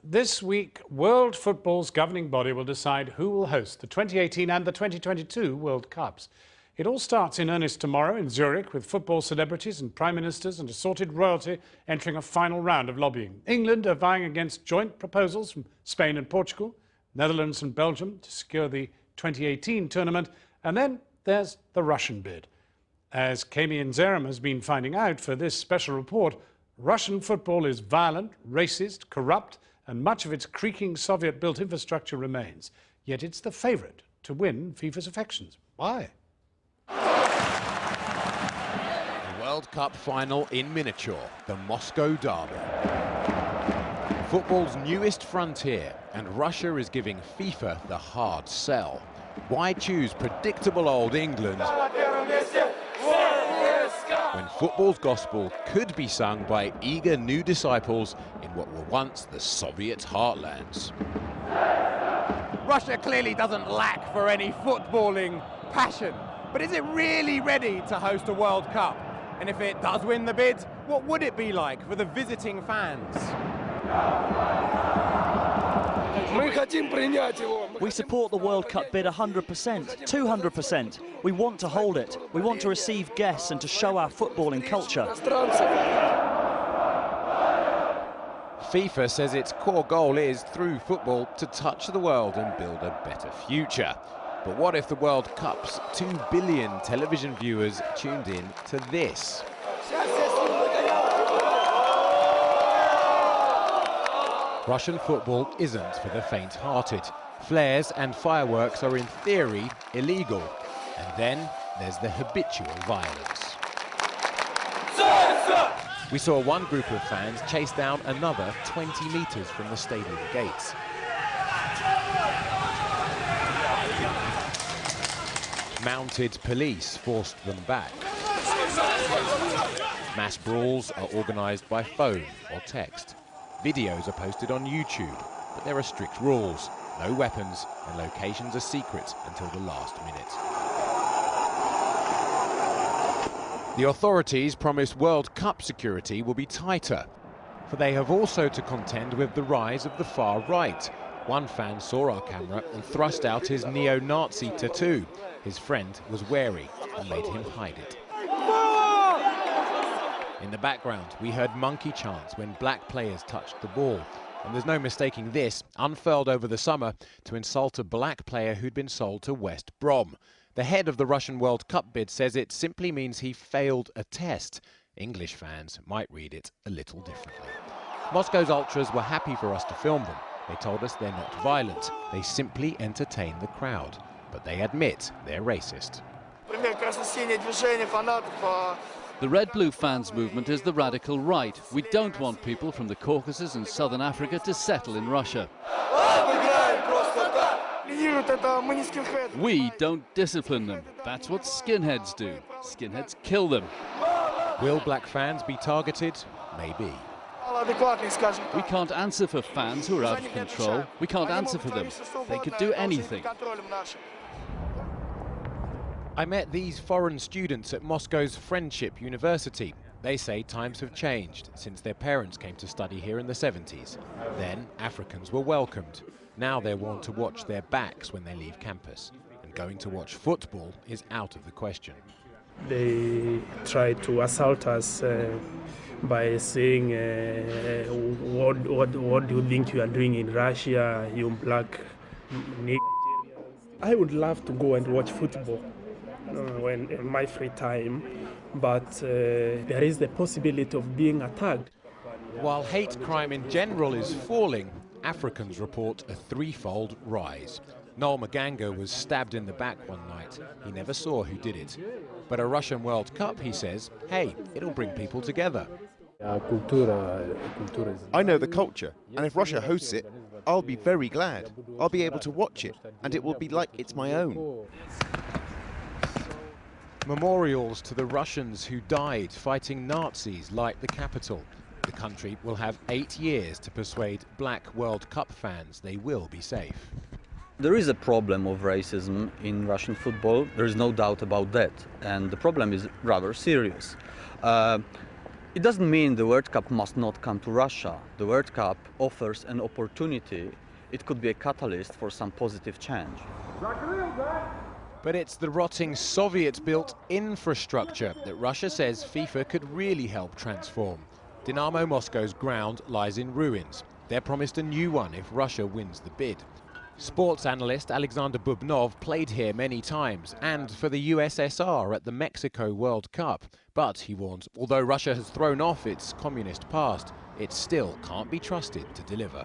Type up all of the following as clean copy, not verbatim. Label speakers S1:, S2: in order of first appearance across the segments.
S1: This week, world football's governing body will decide who will host the 2018 and the 2022 World Cups. It all starts in earnest tomorrow in Zurich, with football celebrities and prime ministers and assorted royalty entering a final round of lobbying. England are vying against joint proposals from Spain and Portugal, Netherlands and Belgium to secure the 2018 tournament, and then there's the Russian bid. As Kami Nzeram has been finding out for this special report, Russian football is violent, racist, corrupt, and much of its creaking Soviet-built infrastructure remains. Yet it's the favourite to win FIFA's affections. Why?
S2: The World Cup final in miniature, the Moscow Derby. Football's newest frontier, and Russia is giving FIFA the hard sell. Why choose predictable old England when football's gospel could be sung by eager new disciples in what were once the Soviet heartlands?
S3: Russia clearly doesn't lack for any footballing passion, but is it really ready to host a World Cup? And if it does win the bid, what would it be like for the visiting fans?
S4: We support the World Cup bid 100%, 200%. We want to hold it. We want to receive guests and to show our footballing culture.
S2: FIFA says its core goal is, through football, to touch the world and build a better future. But what if the World Cup's 2 billion television viewers tuned in to this? Russian football isn't for the faint-hearted. Flares and fireworks are in theory illegal. And then there's the habitual violence. We saw one group of fans chase down another 20 metres from the stadium gates. Mounted police forced them back. Mass brawls are organised by phone or text. Videos are posted on YouTube, but there are strict rules. No weapons, and locations are secret until the last minute. The authorities promise World Cup security will be tighter, for they have also to contend with the rise of the far right. One fan saw our camera and thrust out his neo-Nazi tattoo. His friend was wary and made him hide it. In the background, we heard monkey chants when black players touched the ball. And there's no mistaking this, unfurled over the summer to insult a black player who'd been sold to West Brom. The head of the Russian World Cup bid says it simply means he failed a test. English fans might read it a little differently. Moscow's ultras were happy for us to film them. They told us they're not violent, they simply entertain the crowd. But they admit they're racist.
S5: The Red-Blue fans movement is the radical right. We don't want people from the Caucasus and southern Africa to settle in Russia. We don't discipline them. That's what skinheads do. Skinheads kill them.
S2: Will black fans be targeted? Maybe.
S5: We can't answer for fans who are out of control. We can't answer for them. They could do anything.
S2: I met these foreign students at Moscow's Friendship University. They say times have changed since their parents came to study here in the 70s. Then Africans were welcomed. Now they're warned to watch their backs when they leave campus. And going to watch football is out of the question.
S6: They try to assault us by saying, what do you think you are doing in Russia, you black nigger? I would love to go and watch football when in my free time, but there is the possibility of being attacked.
S2: While hate crime in general is falling, Africans report a threefold rise. Noel Maganga was stabbed in the back one night. He never saw who did it. But a Russian World Cup, he says, hey, it'll bring people together.
S7: I know the culture, and if Russia hosts it, I'll be very glad. I'll be able to watch it, and it will be like it's my own.
S2: Memorials to the Russians who died fighting Nazis light the capital. The country will have 8 years to persuade black World Cup fans they will be safe.
S8: There is a problem of racism in Russian football. There is no doubt about that. And the problem is rather serious. It doesn't mean the World Cup must not come to Russia. The World Cup offers an opportunity. It could be a catalyst for some positive change.
S2: But it's the rotting Soviet-built infrastructure that Russia says FIFA could really help transform. Dynamo Moscow's ground lies in ruins. They're promised a new one if Russia wins the bid. Sports analyst Alexander Bubnov played here many times and for the USSR at the Mexico World Cup. But, he warns, although Russia has thrown off its communist past, it still can't be trusted to deliver.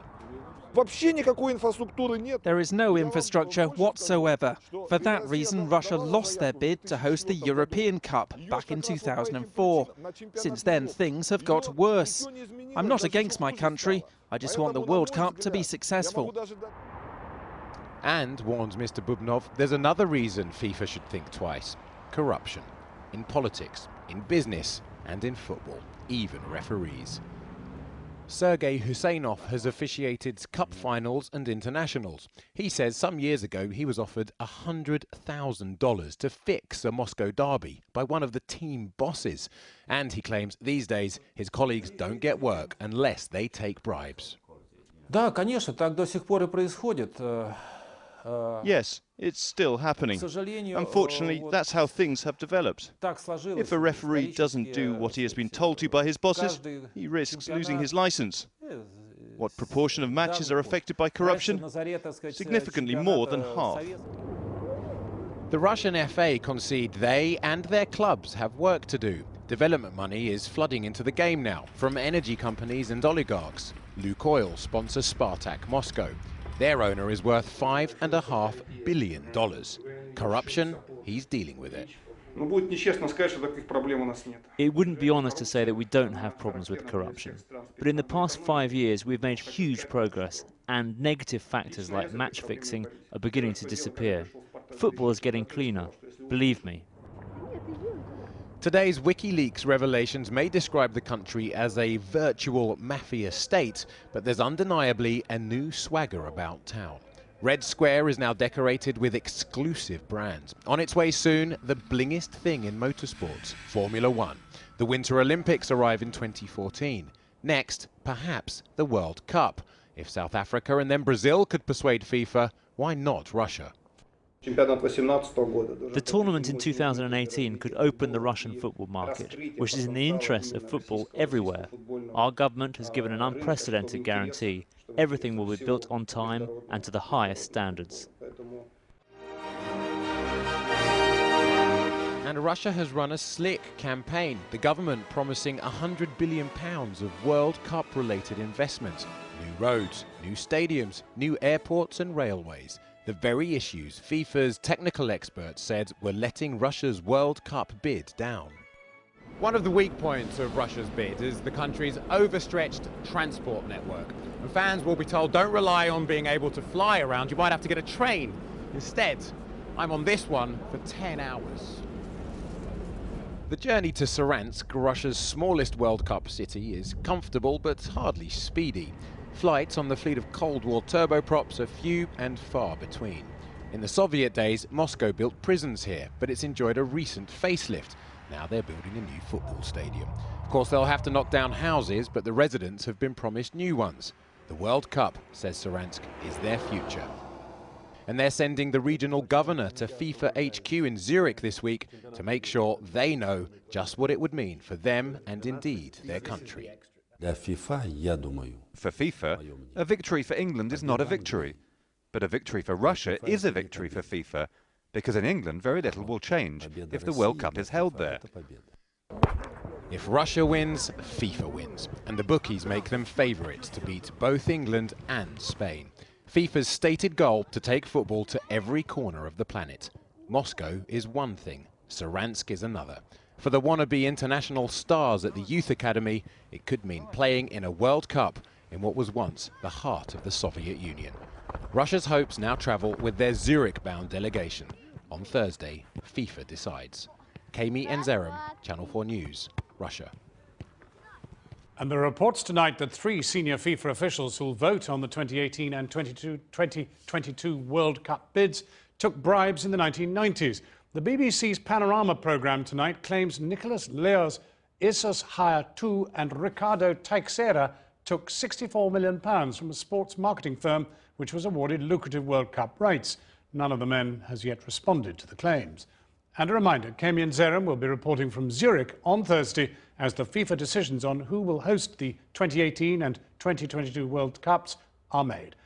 S9: There is no infrastructure whatsoever. For that reason, Russia lost their bid to host the European Cup back in 2004. Since then, things have got worse. I'm not against my country. I just want the World Cup to be successful.
S2: And, warns Mr. Bubnov, there's another reason FIFA should think twice. Corruption. In politics, in business, and in football. Even referees. Sergei Husseinov has officiated cup finals and internationals. He says some years ago he was offered $100,000 to fix a Moscow derby by one of the team bosses. And he claims these days his colleagues don't get work unless they take bribes.
S10: Да, конечно, так до сих пор и происходит.
S11: Yes, it's still happening. Unfortunately, that's how things have developed. If a referee doesn't do what he has been told to by his bosses, he risks losing his license. What proportion of matches are affected by corruption? Significantly more than half.
S2: The Russian FA concede they and their clubs have work to do. Development money is flooding into the game now from energy companies and oligarchs. Lukoil sponsors Spartak Moscow. Their owner is worth $5.5 billion. Corruption, he's dealing with it.
S12: It wouldn't be honest to say that we don't have problems with corruption. But in the past 5 years, we've made huge progress, and negative factors like match fixing are beginning to disappear. Football is getting cleaner, believe me.
S2: Today's Wikileaks revelations may describe the country as a virtual mafia state, but there's undeniably a new swagger about town. Red Square is now decorated with exclusive brands. On its way soon, the blingest thing in motorsports, Formula One. The Winter Olympics arrive in 2014. Next, perhaps the World Cup. If South Africa and then Brazil could persuade FIFA, why not Russia?
S12: The tournament in 2018 could open the Russian football market, which is in the interest of football everywhere. Our government has given an unprecedented guarantee. Everything will be built on time and to the highest standards.
S2: And Russia has run a slick campaign, the government promising £100 billion of World Cup-related investment. New roads, new stadiums, new airports and railways. The very issues FIFA's technical experts said were letting Russia's World Cup bid down.
S3: One of the weak points of Russia's bid is the country's overstretched transport network. And fans will be told, don't rely on being able to fly around, you might have to get a train. Instead, I'm on this one for 10 hours.
S2: The journey to Saransk, Russia's smallest World Cup city, is comfortable but hardly speedy. Flights on the fleet of Cold War turboprops are few and far between. In the Soviet days, Moscow built prisons here, but it's enjoyed a recent facelift. Now they're building a new football stadium. Of course, they'll have to knock down houses, but the residents have been promised new ones. The World Cup, says Saransk, is their future. And they're sending the regional governor to FIFA HQ in Zurich this week to make sure they know just what it would mean for them and indeed their country.
S13: For FIFA, a victory for England is not a victory. But a victory for Russia is a victory for FIFA, because in England very little will change if the World Cup is held there.
S2: If Russia wins, FIFA wins, and the bookies make them favourites to beat both England and Spain. FIFA's stated goal to take football to every corner of the planet. Moscow is one thing, Saransk is another. For the wannabe international stars at the Youth Academy, it could mean playing in a World Cup in what was once the heart of the Soviet Union. Russia's hopes now travel with their Zurich-bound delegation. On Thursday, FIFA decides. Kami Enzerim, Channel 4 News, Russia.
S1: And there are reports tonight that 3 senior FIFA officials who'll vote on the 2018 and 2022 World Cup bids took bribes in the 1990s. The BBC's Panorama programme tonight claims Nicholas Leo's Isus Hayatu and Ricardo Teixeira took £64 million from a sports marketing firm which was awarded lucrative World Cup rights. None of the men has yet responded to the claims. And a reminder, Kemian Zeram will be reporting from Zurich on Thursday as the FIFA decisions on who will host the 2018 and 2022 World Cups are made.